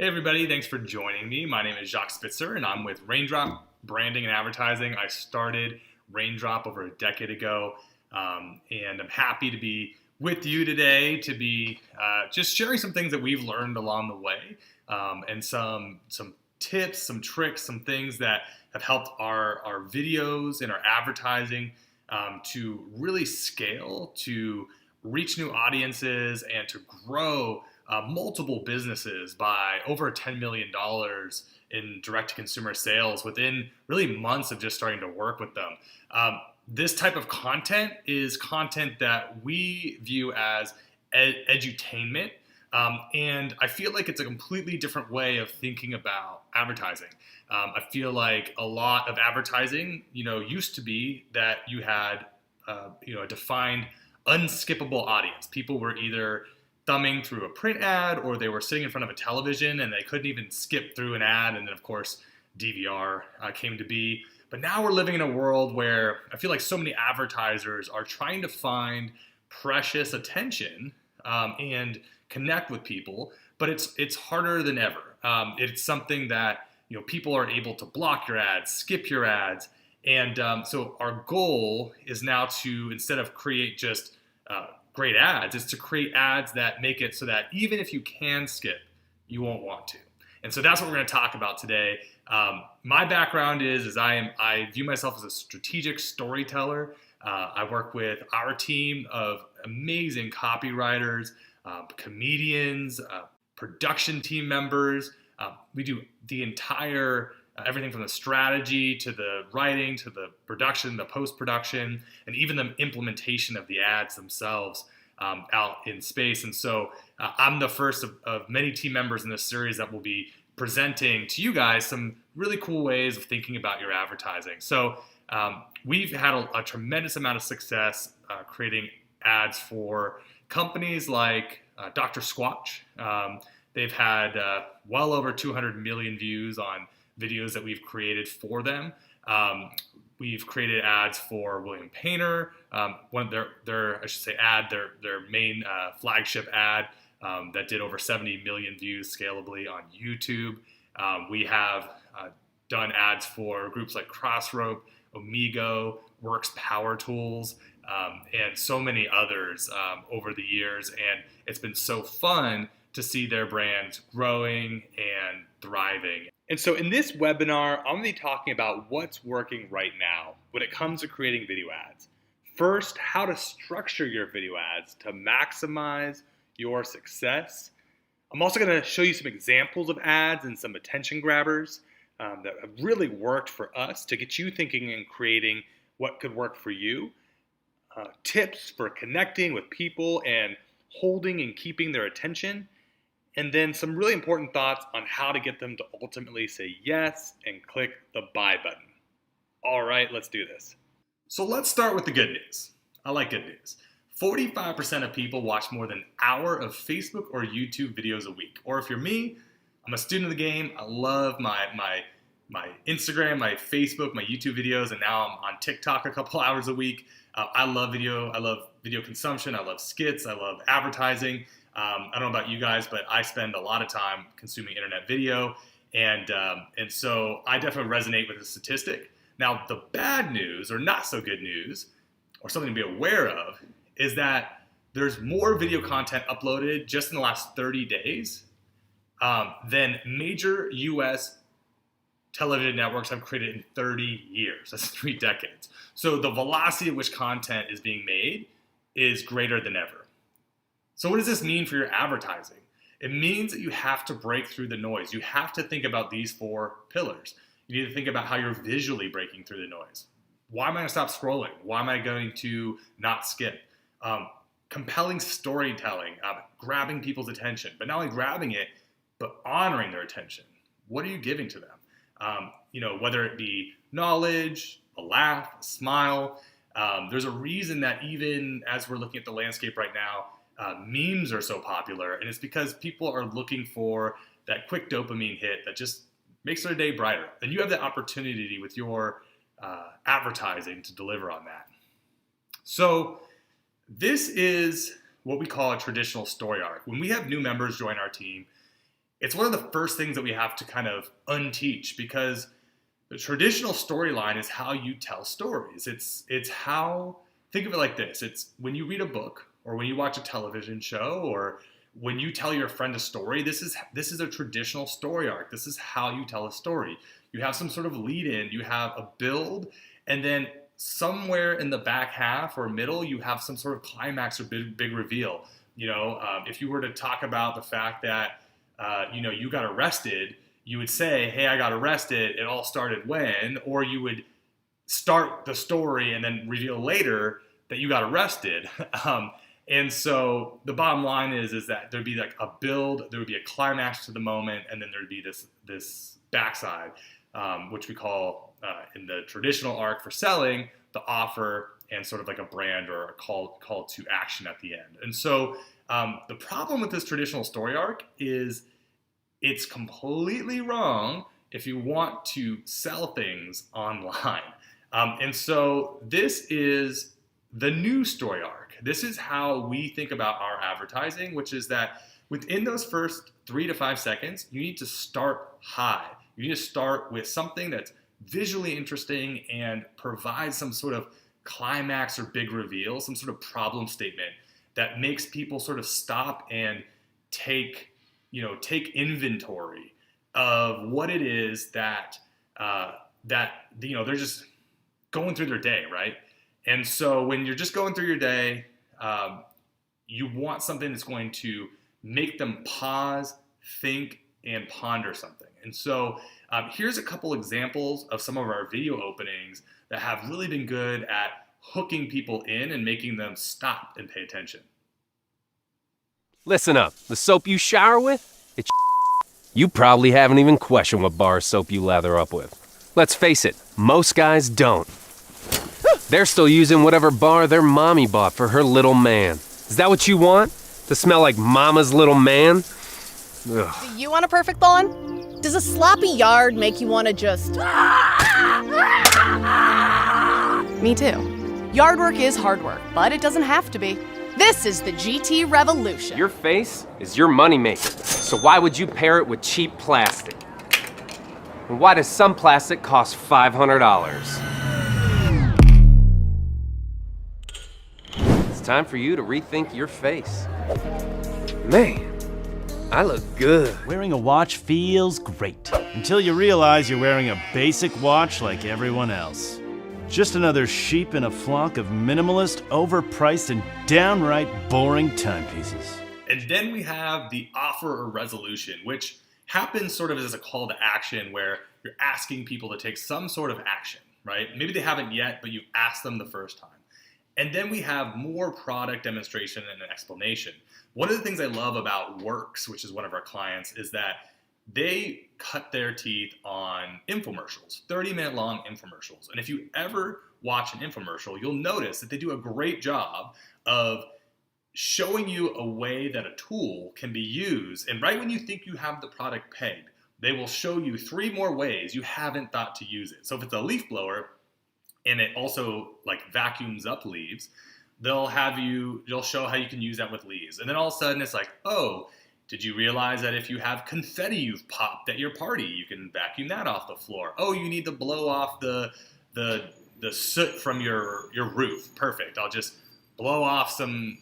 Hey everybody, thanks for joining me. My name is Jacques Spitzer and I'm with Raindrop Branding and Advertising. I started Raindrop over a decade ago, and I'm happy to be with you today to be just sharing some things that we've learned along the way, and some tips, some tricks, some things that have helped our videos and our advertising to really scale, to reach new audiences, and to grow multiple businesses by over $10 million in direct-to-consumer sales within really months of just starting to work with them. This type of content is content that we view as edutainment, and I feel like it's a completely different way of thinking about advertising. I feel like a lot of advertising, used to be that you had, a defined, unskippable audience. People were either thumbing through a print ad or they were sitting in front of a television and they couldn't even skip through an ad. And then, of course, DVR came to be. But now we're living in a world where I feel like so many advertisers are trying to find precious attention and connect with people, but it's harder than ever. It's something that people are able to block your ads, skip your ads, and so our goal is now to, instead of create just great ads, is to create ads that make it so that even if you can skip, you won't want to. And so that's what we're going to talk about today. My background is I view myself as a strategic storyteller. I work with our team of amazing copywriters, comedians, production team members. We do the entire everything from the strategy to the writing to the production, the post-production, and even the implementation of the ads themselves out in space. And so I'm the first of many team members in this series that will be presenting to you guys some really cool ways of thinking about your advertising. So we've had a tremendous amount of success creating ads for companies like Dr. Squatch. They've had well over 200 million views on videos that we've created for them. We've created ads for William Painter, one of their main flagship ad that did over 70 million views scalably on YouTube. We have done ads for groups like Crossrope, Omigo, Works Power Tools, and so many others over the years. And it's been so fun to see their brands growing and thriving. And so in this webinar, I'm going to be talking about what's working right now when it comes to creating video ads. First, how to structure your video ads to maximize your success. I'm also going to show you some examples of ads and some attention grabbers that have really worked for us to get you thinking and creating what could work for you. Tips for connecting with people and holding and keeping their attention. And then some really important thoughts on how to get them to ultimately say yes and click the buy button. All right, let's do this. So let's start with the good news. I like good news. 45% of people watch more than an hour of Facebook or YouTube videos a week. Or if you're me, I'm a student of the game. I love my Instagram, my Facebook, my YouTube videos, and now I'm on TikTok a couple hours a week. I love video. I love video consumption. I love skits. I love advertising. I don't know about you guys, but I spend a lot of time consuming internet video, and so I definitely resonate with the statistic. Now, the bad news, or not so good news, or something to be aware of, is that there's more video content uploaded just in the last 30 days than major U.S. television networks have created in 30 years. That's 3 decades. So the velocity at which content is being made is greater than ever. So what does this mean for your advertising? It means that you have to break through the noise. You have to think about these 4 pillars. You need to think about how you're visually breaking through the noise. Why am I going to stop scrolling? Why am I going to not skip? Compelling storytelling, grabbing people's attention, but not only grabbing it, but honoring their attention. What are you giving to them? Whether it be knowledge, a laugh, a smile. There's a reason that even as we're looking at the landscape right now, memes are so popular, and it's because people are looking for that quick dopamine hit that just makes their day brighter. And you have the opportunity with your advertising to deliver on that. So this is what we call a traditional story arc. When we have new members join our team, it's one of the first things that we have to kind of unteach, because the traditional storyline is how you tell stories. It's how, think of it like this. It's when you read a book or when you watch a television show or when you tell your friend a story, this is a traditional story arc. This is how you tell a story. You have some sort of lead in, you have a build, and then somewhere in the back half or middle, you have some sort of climax or big reveal. If you were to talk about the fact that, you got arrested, you would say, hey, I got arrested, it all started when, or you would start the story and then reveal later that you got arrested. And so the bottom line is that there'd be like a build, there would be a climax to the moment, and then there'd be this backside, which we call in the traditional arc for selling, the offer, and sort of like a brand or a call to action at the end. And so the problem with this traditional story arc is it's completely wrong if you want to sell things online. And so this is the new story arc. This is how we think about our advertising, which is that within those first 3 to 5 seconds, you need to start high. You need to start with something that's visually interesting and provide some sort of climax or big reveal, some sort of problem statement that makes people sort of stop and take inventory of what it is that they're just going through their day, right? And so when you're just going through your day, you want something that's going to make them pause, think, and ponder something. And so here's a couple examples of some of our video openings that have really been good at hooking people in and making them stop and pay attention. Listen up, the soap you shower with, it's you probably haven't even questioned what bar of soap you lather up with. Let's face it, most guys don't. They're still using whatever bar their mommy bought for her little man. Is that what you want? To smell like mama's little man? Ugh. Do you want a perfect lawn? Does a sloppy yard make you want to just... Me too. Yard work is hard work, but it doesn't have to be. This is the GT Revolution. Your face is your moneymaker, so why would you pair it with cheap plastic? And why does some plastic cost $500? It's time for you to rethink your face. Man, I look good. Wearing a watch feels great, until you realize you're wearing a basic watch like everyone else. Just another sheep in a flock of minimalist, overpriced, and downright boring timepieces. And then we have the offer or resolution, which happens sort of as a call to action where you're asking people to take some sort of action, right? Maybe they haven't yet, but you've asked them the first time. And then we have more product demonstration and an explanation. One of the things I love about Works, which is one of our clients, is that they cut their teeth on infomercials, 30-minute long infomercials. And if you ever watch an infomercial, you'll notice that they do a great job of showing you a way that a tool can be used. And right when you think you have the product pegged, they will show you 3 more ways you haven't thought to use it. So if it's a leaf blower and it also like vacuums up leaves, they'll show how you can use that with leaves. And then all of a sudden it's like, oh, did you realize that if you have confetti you've popped at your party, you can vacuum that off the floor? Oh, you need to blow off the soot from your roof. Perfect. I'll just blow off some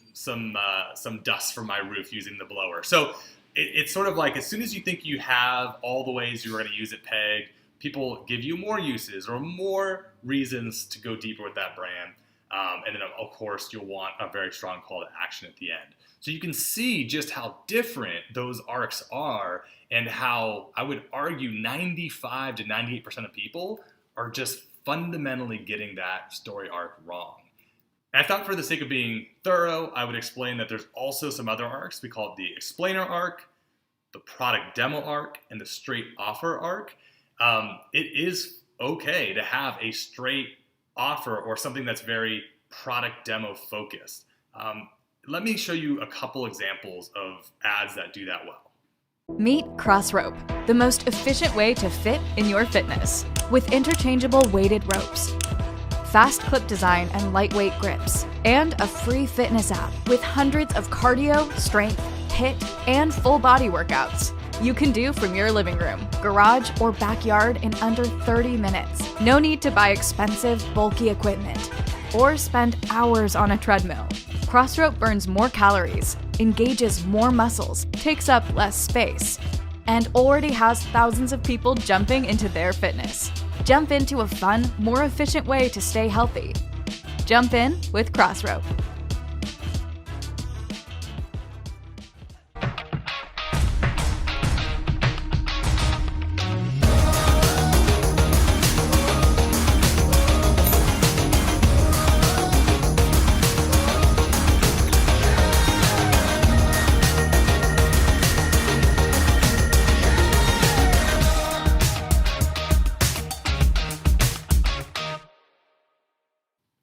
dust from my roof using the blower. So it's sort of like as soon as you think you have all the ways you're going to use it pegged, people give you more uses or more reasons to go deeper with that brand. And then, of course, you'll want a very strong call to action at the end. So you can see just how different those arcs are and how I would argue 95 to 98% of people are just fundamentally getting that story arc wrong. And I thought for the sake of being thorough, I would explain that there's also some other arcs. We call it the explainer arc, the product demo arc, and the straight offer arc. It is okay to have a straight offer or something that's very product demo focused. Let me show you a couple examples of ads that do that well. Meet Crossrope, the most efficient way to fit in your fitness. With interchangeable weighted ropes, fast clip design and lightweight grips, and a free fitness app with hundreds of cardio, strength, HIIT, and full body workouts. you can do from your living room, garage, or backyard in under 30 minutes. No need to buy expensive, bulky equipment or spend hours on a treadmill. Crossrope burns more calories, engages more muscles, takes up less space, and already has thousands of people jumping into their fitness. Jump into a fun, more efficient way to stay healthy. Jump in with Crossrope.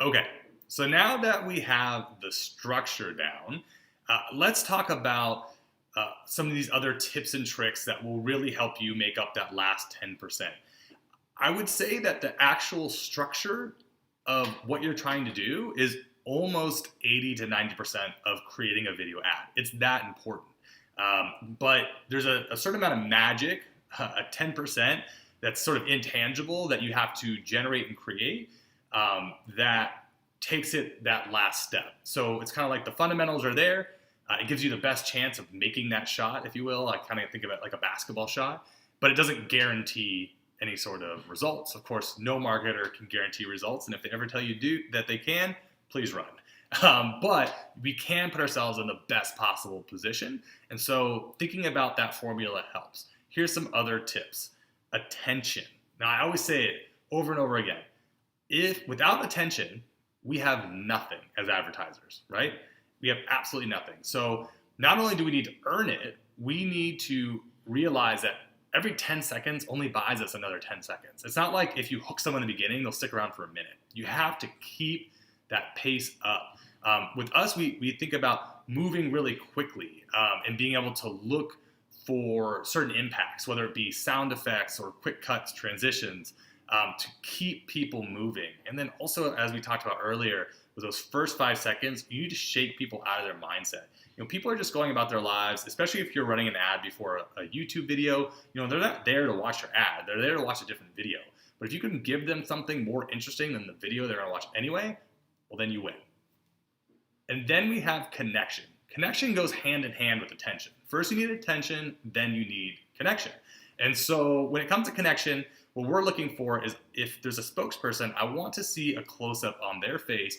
Okay, so now that we have the structure down, let's talk about some of these other tips and tricks that will really help you make up that last 10%. I would say that the actual structure of what you're trying to do is almost 80 to 90% of creating a video ad. It's that important. But there's a certain amount of magic, a 10% that's sort of intangible that you have to generate and create that takes it that last step. So it's kind of like the fundamentals are there. It gives you the best chance of making that shot, if you will. I kind of think of it like a basketball shot, but it doesn't guarantee any sort of results. Of course, no marketer can guarantee results, and if they ever tell you that they can, please run. But we can put ourselves in the best possible position, and so thinking about that formula helps. Here's some other tips. Attention. Now, I always say it over and over again. If without attention, we have nothing as advertisers, right? We have absolutely nothing. So not only do we need to earn it, we need to realize that every 10 seconds only buys us another 10 seconds. It's not like if you hook someone in the beginning, they'll stick around for a minute. You have to keep that pace up. With us, we think about moving really quickly and being able to look for certain impacts, whether it be sound effects or quick cuts, transitions, to keep people moving. And then also, as we talked about earlier, with those first 5 seconds, you need to shake people out of their mindset. People are just going about their lives, especially if you're running an ad before a YouTube video. They're not there to watch your ad. They're there to watch a different video. But if you can give them something more interesting than the video they're going to watch anyway, well, then you win. And then we have connection. Connection goes hand in hand with attention. First, you need attention, then you need connection. And so when it comes to connection, what we're looking for is if there's a spokesperson, I want to see a close-up on their face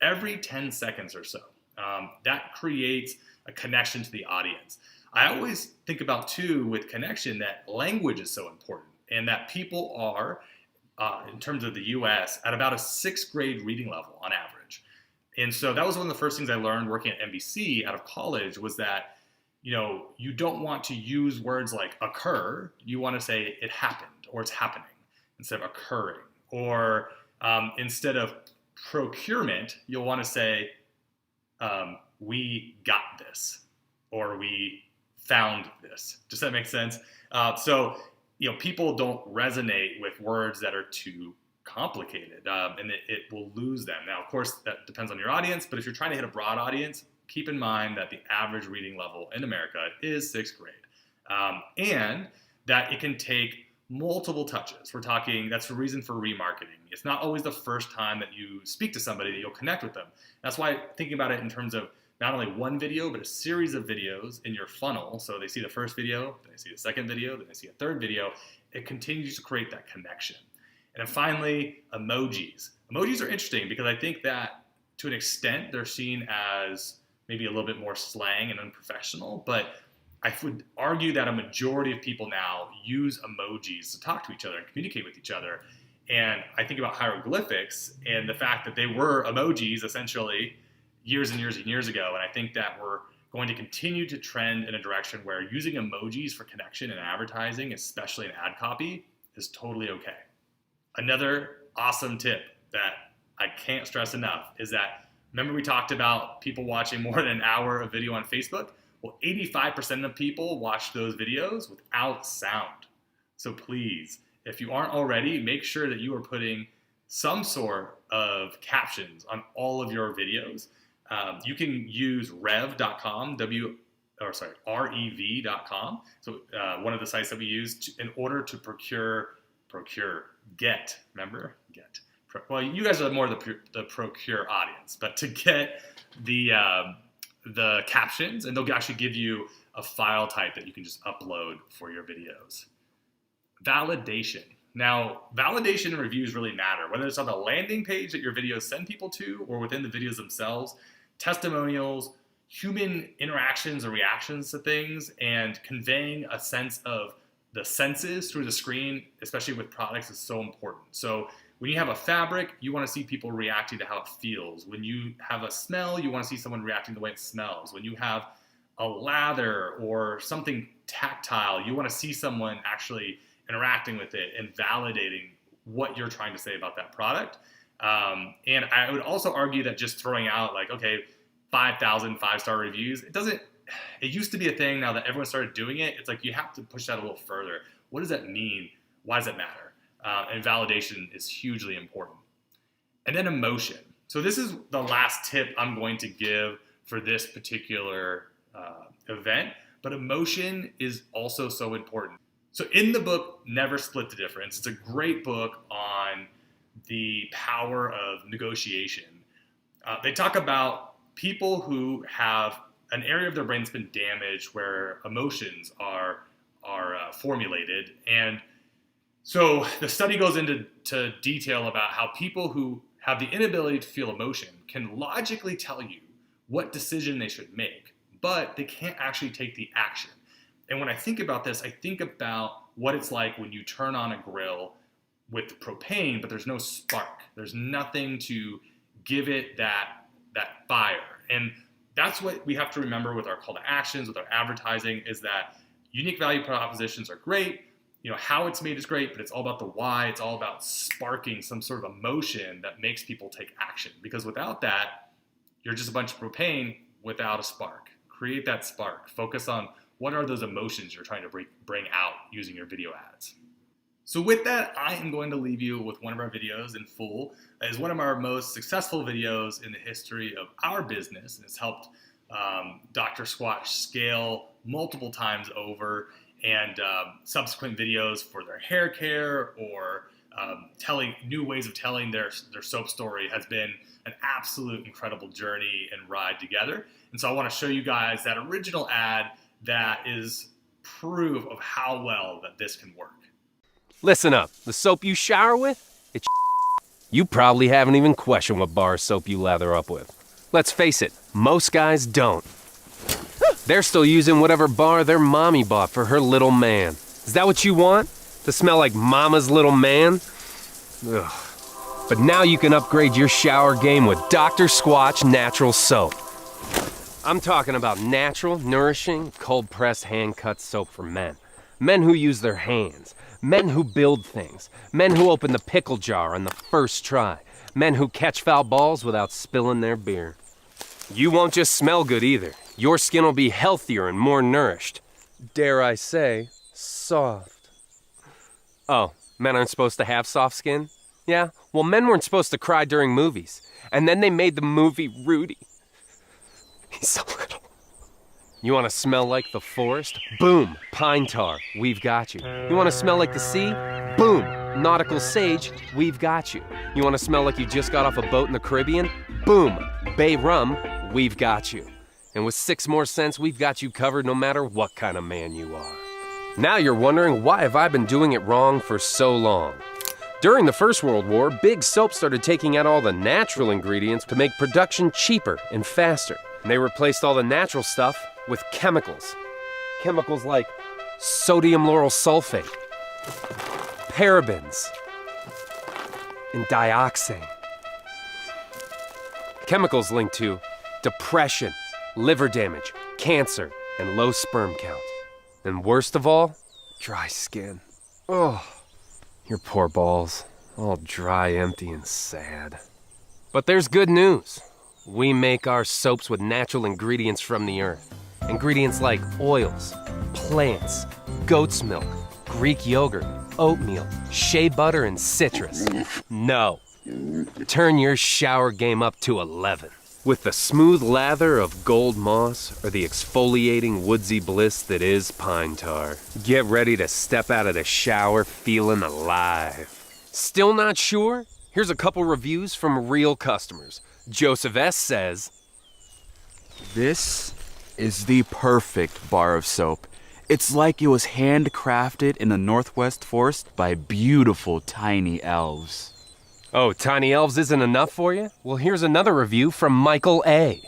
every 10 seconds or so. That creates a connection to the audience. I always think about, too, with connection, that language is so important and that people are, in terms of the U.S., at about a 6th grade reading level on average. And so that was one of the first things I learned working at NBC out of college was that, you don't want to use words like occur. You want to say it happened or it's happening instead of occurring. Or instead of procurement, you'll want to say we got this or we found this. Does that make sense? So people don't resonate with words that are too complicated and it will lose them. Now, of course, that depends on your audience, but if you're trying to hit a broad audience, keep in mind that the average reading level in America is 6th grade and that it can take multiple touches. We're talking, that's the reason for remarketing. It's not always the first time that you speak to somebody that you'll connect with them. That's why thinking about it in terms of not only one video, but a series of videos in your funnel. So they see the first video, then they see the second video, then they see a third video. It continues to create that connection. And then finally, emojis. Emojis are interesting because I think that to an extent they're seen as maybe a little bit more slang and unprofessional, but I would argue that a majority of people now use emojis to talk to each other and communicate with each other. And I think about hieroglyphics and the fact that they were emojis essentially years and years and years ago. And I think that we're going to continue to trend in a direction where using emojis for connection and advertising, especially in ad copy, is totally okay. Another awesome tip that I can't stress enough is that, remember we talked about people watching more than an hour of video on Facebook? Well, 85% of people watch those videos without sound. So please, if you aren't already, make sure that you are putting some sort of captions on all of your videos. You can use rev.com, rev.com. So one of the sites that we use in order to get. Well, you guys are more the procure audience, but to get the captions, and they'll actually give you a file type that you can just upload for your videos. Validation. Now, validation and reviews really matter, whether it's on the landing page that your videos send people to or within the videos themselves. Testimonials, human interactions or reactions to things, and conveying a sense of the senses through the screen, especially with products, is so important. So when you have a fabric, you want to see people reacting to how it feels. When you have a smell, you want to see someone reacting the way it smells. When you have a lather or something tactile, you want to see someone actually interacting with it and validating what you're trying to say about that product. And I would also argue that just throwing out 5,000 5-star reviews, it used to be a thing. Now that everyone started doing it, it's like you have to push that a little further. What does that mean? Why does it matter? And validation is hugely important. And then emotion. So this is the last tip I'm going to give for this particular event, but emotion is also so important. So in the book, Never Split the Difference, it's a great book on the power of negotiation. They talk about people who have an area of their brain that's been damaged where emotions are formulated. And so the study goes into detail about how people who have the inability to feel emotion can logically tell you what decision they should make, but they can't actually take the action. And when I think about this, I think about what it's like when you turn on a grill with propane, but there's no spark. There's nothing to give it that fire. And that's what we have to remember with our call to actions, with our advertising, is that unique value propositions are great. How it's made is great, but it's all about the why. It's all about sparking some sort of emotion that makes people take action. Because without that, you're just a bunch of propane without a spark. Create that spark. Focus on what are those emotions you're trying to bring out using your video ads. So with that, I am going to leave you with one of our videos in full. It is one of our most successful videos in the history of our business, and it's helped Dr. Squatch scale multiple times over, and subsequent videos for their hair care or telling new ways of telling their soap story has been an absolute incredible journey and ride together. And so I want to show you guys that original ad that is proof of how well that this can work. Listen up, the soap you shower with, it's you probably haven't even questioned what bar soap you lather up with. Let's face it, most guys don't. They're still using whatever bar their mommy bought for her little man. Is that what you want? To smell like mama's little man? Ugh. But now you can upgrade your shower game with Dr. Squatch Natural Soap. I'm talking about natural, nourishing, cold-pressed, hand-cut soap for men. Men who use their hands. Men who build things. Men who open the pickle jar on the first try. Men who catch foul balls without spilling their beer. You won't just smell good either. Your skin will be healthier and more nourished. Dare I say, soft. Oh, men aren't supposed to have soft skin? Yeah, well, men weren't supposed to cry during movies. And then they made the movie Rudy. He's so little. You want to smell like the forest? Boom, pine tar, we've got you. You want to smell like the sea? Boom, nautical sage, we've got you. You want to smell like you just got off a boat in the Caribbean? Boom, bay rum, we've got you. And with 6 more cents, we've got you covered no matter what kind of man you are. Now you're wondering, why have I been doing it wrong for so long? During the First World War, big soap started taking out all the natural ingredients to make production cheaper and faster. And they replaced all the natural stuff with chemicals. Chemicals like sodium lauryl sulfate, parabens, and dioxane. Chemicals linked to depression, liver damage, cancer, and low sperm count. And worst of all, dry skin. Oh, your poor balls, all dry, empty, and sad. But there's good news. We make our soaps with natural ingredients from the earth. Ingredients like oils, plants, goat's milk, Greek yogurt, oatmeal, shea butter, and citrus. No. Turn your shower game up to 11. With the smooth lather of gold moss or the exfoliating woodsy bliss that is pine tar, get ready to step out of the shower feeling alive. Still not sure? Here's a couple reviews from real customers. Joseph S. says, This is the perfect bar of soap. It's like it was handcrafted in the Northwest Forest by beautiful tiny elves. oh, tiny elves isn't enough for you? Well, here's another review from Michael A.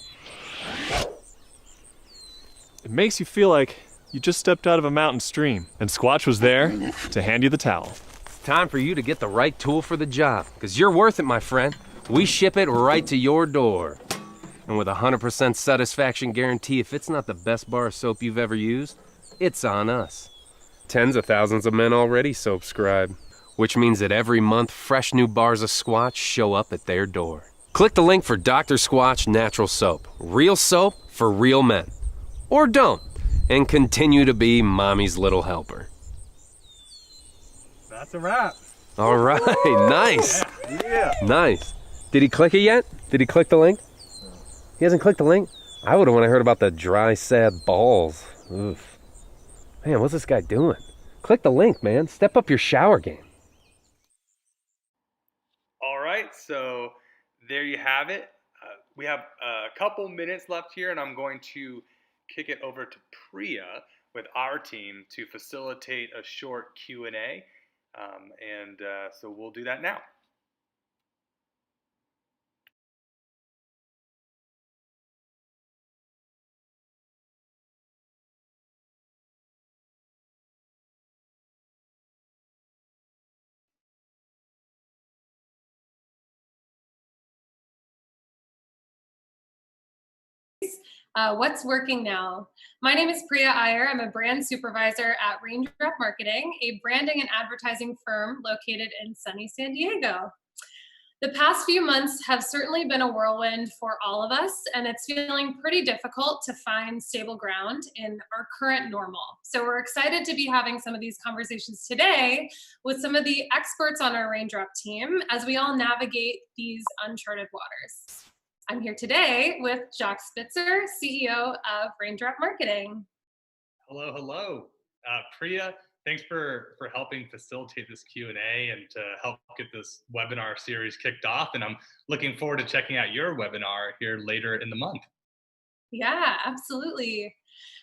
It makes you feel like you just stepped out of a mountain stream, and Squatch was there to hand you the towel. It's time for you to get the right tool for the job, because you're worth it, my friend. We ship it right to your door. And with a 100% satisfaction guarantee, if it's not the best bar of soap you've ever used, it's on us. Tens of thousands of men already soapscribe, which means that every month fresh new bars of Squatch show up at their door. Click the link for Dr. Squatch Natural Soap. Real soap for real men. Or don't, and continue to be mommy's little helper. That's a wrap. All right, nice. Yeah. Nice. Did he click it yet? Did he click the link? He hasn't clicked the link? I would have when I heard about the dry, sad balls. Oof. Man, what's this guy doing? Click the link, man. Step up your shower game. All right, so there you have it. We have a couple minutes left here, and I'm going to kick it over to Priya with our team to facilitate a short Q&A. So we'll do that now. What's working now? My name is Priya Iyer. I'm a brand supervisor at Raindrop Marketing, a branding and advertising firm located in sunny San Diego. The past few months have certainly been a whirlwind for all of us, and it's feeling pretty difficult to find stable ground in our current normal. So we're excited to be having some of these conversations today with some of the experts on our Raindrop team as we all navigate these uncharted waters. I'm here today with Jacques Spitzer, CEO of Raindrop Marketing. Hello, hello. Priya, thanks for helping facilitate this Q&A and to help get this webinar series kicked off. And I'm looking forward to checking out your webinar here later in the month. Yeah, absolutely.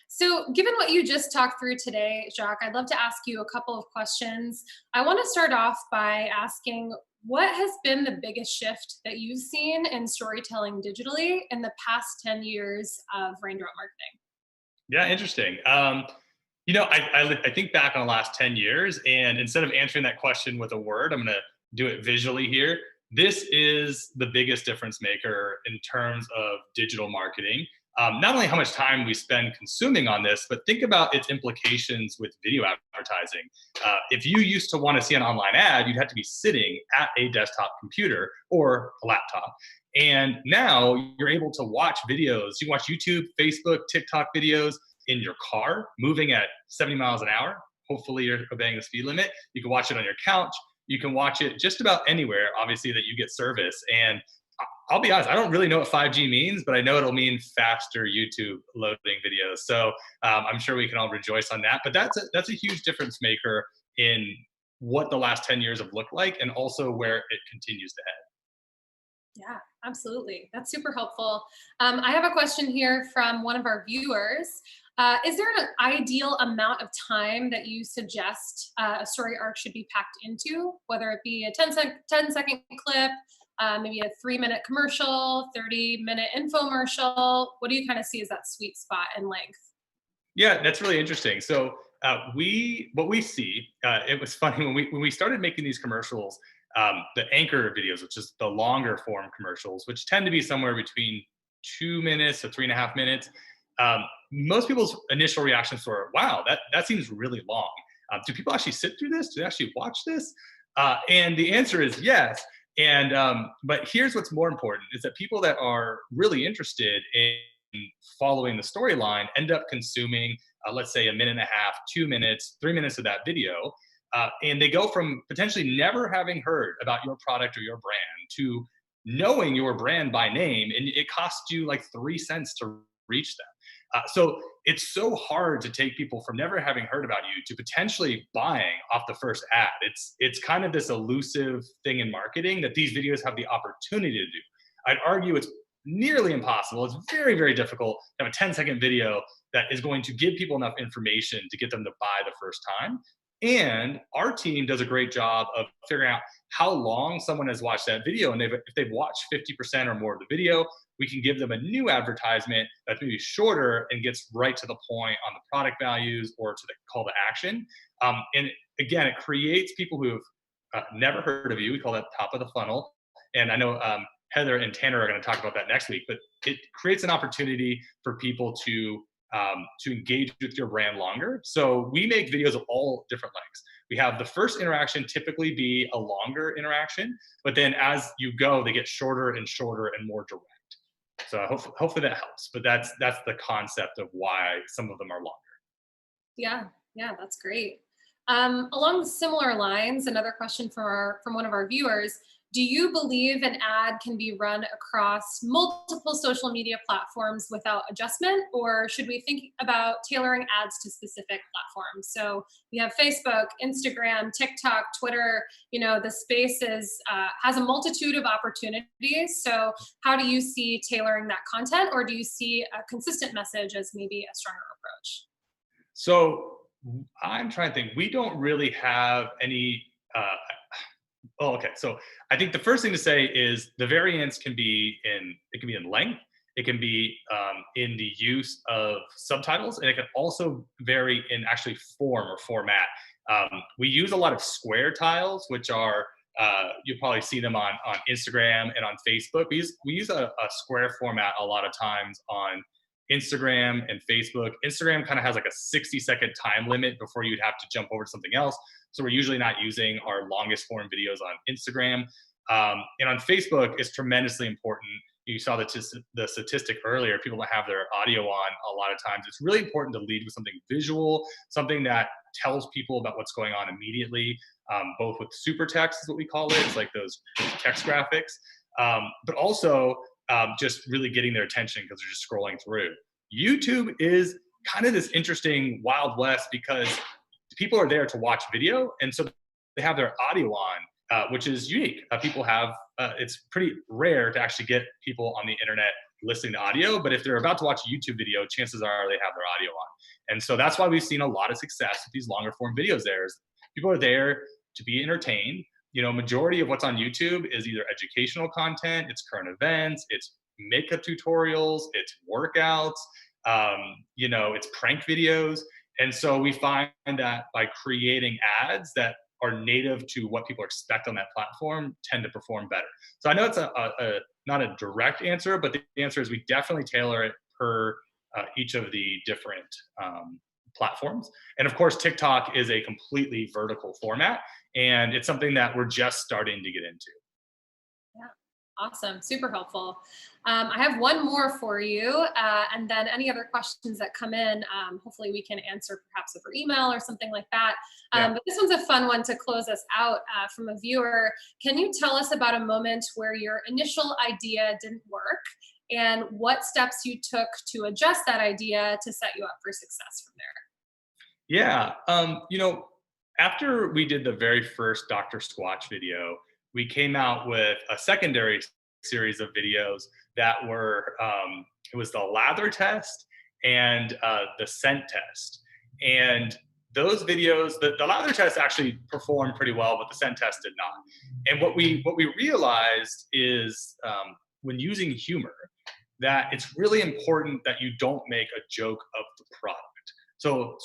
So given what you just talked through today, Jacques, I'd love to ask you a couple of questions. I want to start off by asking, what has been the biggest shift that you've seen in storytelling digitally in the past 10 years of Raindrop Marketing? Yeah, interesting. I think back on the last 10 years, and instead of answering that question with a word, I'm going to do it visually here. This is the biggest difference maker in terms of digital marketing. Not only how much time we spend consuming on this, but think about its implications with video advertising. If you used to want to see an online ad, you'd have to be sitting at a desktop computer or a laptop. And now you're able to watch videos. You can watch YouTube, Facebook, TikTok videos in your car, moving at 70 miles an hour. Hopefully you're obeying the speed limit. You can watch it on your couch. You can watch it just about anywhere, obviously, that you get service. And I'll be honest, I don't really know what 5G means, but I know it'll mean faster YouTube loading videos. So I'm sure we can all rejoice on that. But that's a huge difference maker in what the last 10 years have looked like and also where it continues to head. Yeah, absolutely. That's super helpful. I have a question here from one of our viewers. Is there an ideal amount of time that you suggest a story arc should be packed into, whether it be a 10-second clip, maybe a 3-minute commercial, 30-minute infomercial? What do you kind of see as that sweet spot in length? Yeah, that's really interesting. So what we see, it was funny when we started making these commercials, the anchor videos, which is the longer form commercials, which tend to be somewhere between 2 minutes to 3.5 minutes. Most people's initial reactions were, wow, that seems really long. Do people actually sit through this? Do they actually watch this? And the answer is yes. But here's what's more important is that people that are really interested in following the storyline end up consuming, let's say 1.5 minutes, 2 minutes, 3 minutes of that video. And they go from potentially never having heard about your product or your brand to knowing your brand by name, and it costs you like 3 cents to reach them. So it's so hard to take people from never having heard about you to potentially buying off the first ad. It's kind of this elusive thing in marketing that these videos have the opportunity to do. I'd argue it's nearly impossible. It's very, very difficult to have a 10-second video that is going to give people enough information to get them to buy the first time. And our team does a great job of figuring out how long someone has watched that video. And if they've watched 50% or more of the video, we can give them a new advertisement that's maybe shorter and gets right to the point on the product values or to the call to action. And again, it creates people who have never heard of you. We call that top of the funnel. And I know Heather and Tanner are going to talk about that next week, but it creates an opportunity for people to engage with your brand longer. So we make videos of all different lengths. We have the first interaction typically be a longer interaction, but then as you go, they get shorter and shorter and more direct. So hopefully that helps. But that's the concept of why some of them are longer. Yeah, that's great. Along similar lines, another question from one of our viewers. Do you believe an ad can be run across multiple social media platforms without adjustment, or should we think about tailoring ads to specific platforms? So we have Facebook, Instagram, TikTok, Twitter. The space has a multitude of opportunities. So how do you see tailoring that content, or do you see a consistent message as maybe a stronger approach? So I'm trying to think. We don't really have any. Okay. So I think the first thing to say is the variance can be in length. It can be in the use of subtitles, and it can also vary in actually form or format. We use a lot of square tiles, which are you'll probably see them on Instagram and on Facebook. We use a square format a lot of times on Instagram and Facebook. Instagram kind of has like a 60-second time limit before you'd have to jump over to something else. So we're usually not using our longest form videos on Instagram. And on Facebook, it's tremendously important. You saw the statistic earlier. People don't have their audio on a lot of times. It's really important to lead with something visual, something that tells people about what's going on immediately, both with super text is what we call it. It's like those text graphics, but also just really getting their attention because they're just scrolling through. YouTube is kind of this interesting Wild West because people are there to watch video, and so they have their audio on, which is unique. People have it's pretty rare to actually get people on the internet listening to audio, but if they're about to watch a YouTube video, chances are they have their audio on. And so that's why we've seen a lot of success with these longer form videos. People are there to be entertained. Majority of what's on YouTube is either educational content, it's current events, it's makeup tutorials, it's workouts, it's prank videos. And so we find that by creating ads that are native to what people expect on that platform tend to perform better. So I know it's not a direct answer, but the answer is we definitely tailor it per each of the different platforms. And of course, TikTok is a completely vertical format, and it's something that we're just starting to get into. Yeah, awesome. Super helpful. I have one more for you, and then any other questions that come in, hopefully we can answer perhaps over email or something like that. But this one's a fun one to close us out from a viewer. Can you tell us about a moment where your initial idea didn't work and what steps you took to adjust that idea to set you up for success from there? Yeah. After we did the very first Dr. Squatch video, we came out with a secondary series of videos that were, it was the lather test and the scent test. And those videos, the lather test actually performed pretty well, but the scent test did not. And what we realized is when using humor, that it's really important that you don't make a joke of the product. So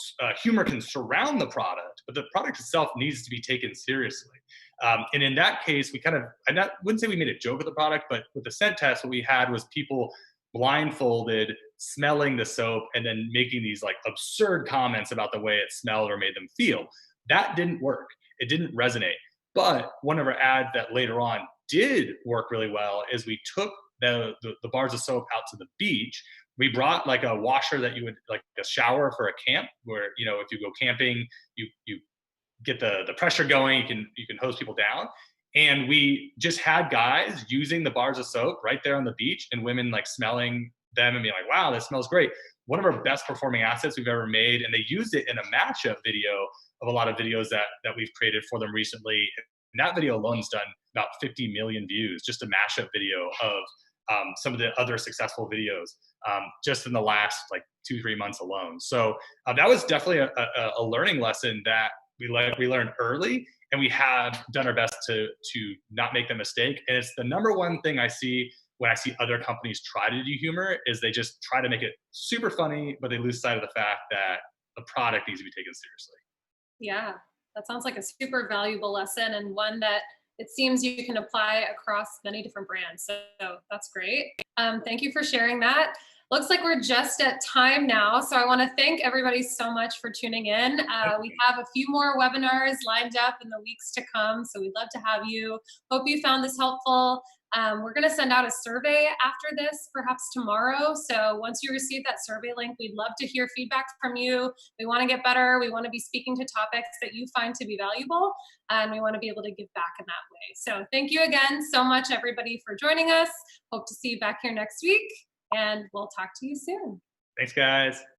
humor can surround the product, but the product itself needs to be taken seriously. And in that case, I wouldn't say we made a joke of the product, but with the scent test, what we had was people blindfolded, smelling the soap, and then making these like absurd comments about the way it smelled or made them feel. That didn't work. It didn't resonate. But one of our ads that later on did work really well is we took the bars of soap out to the beach. We brought like a washer that you would like a shower for a camp where, if you go camping, you get the pressure going, you can hose people down. And we just had guys using the bars of soap right there on the beach, and women like smelling them and being like, wow, this smells great. One of our best performing assets we've ever made. And they used it in a mashup video of a lot of videos that we've created for them recently. And that video alone's done about 50 million views, just a mashup video of some of the other successful videos just in the last like 2-3 months alone. So that was definitely a learning lesson that we learned early, and we have done our best to not make the mistake. And it's the number one thing I see when I see other companies try to do humor is they just try to make it super funny, but they lose sight of the fact that the product needs to be taken seriously. Yeah, that sounds like a super valuable lesson, and one that it seems you can apply across many different brands. So that's great. Thank you for sharing that. Looks like we're just at time now. So I want to thank everybody so much for tuning in. We have a few more webinars lined up in the weeks to come. So we'd love to have you. Hope you found this helpful. We're going to send out a survey after this, perhaps tomorrow. So once you receive that survey link, we'd love to hear feedback from you. We want to get better. We want to be speaking to topics that you find to be valuable, and we want to be able to give back in that way. So thank you again so much, everybody, for joining us. Hope to see you back here next week, and we'll talk to you soon. Thanks, guys.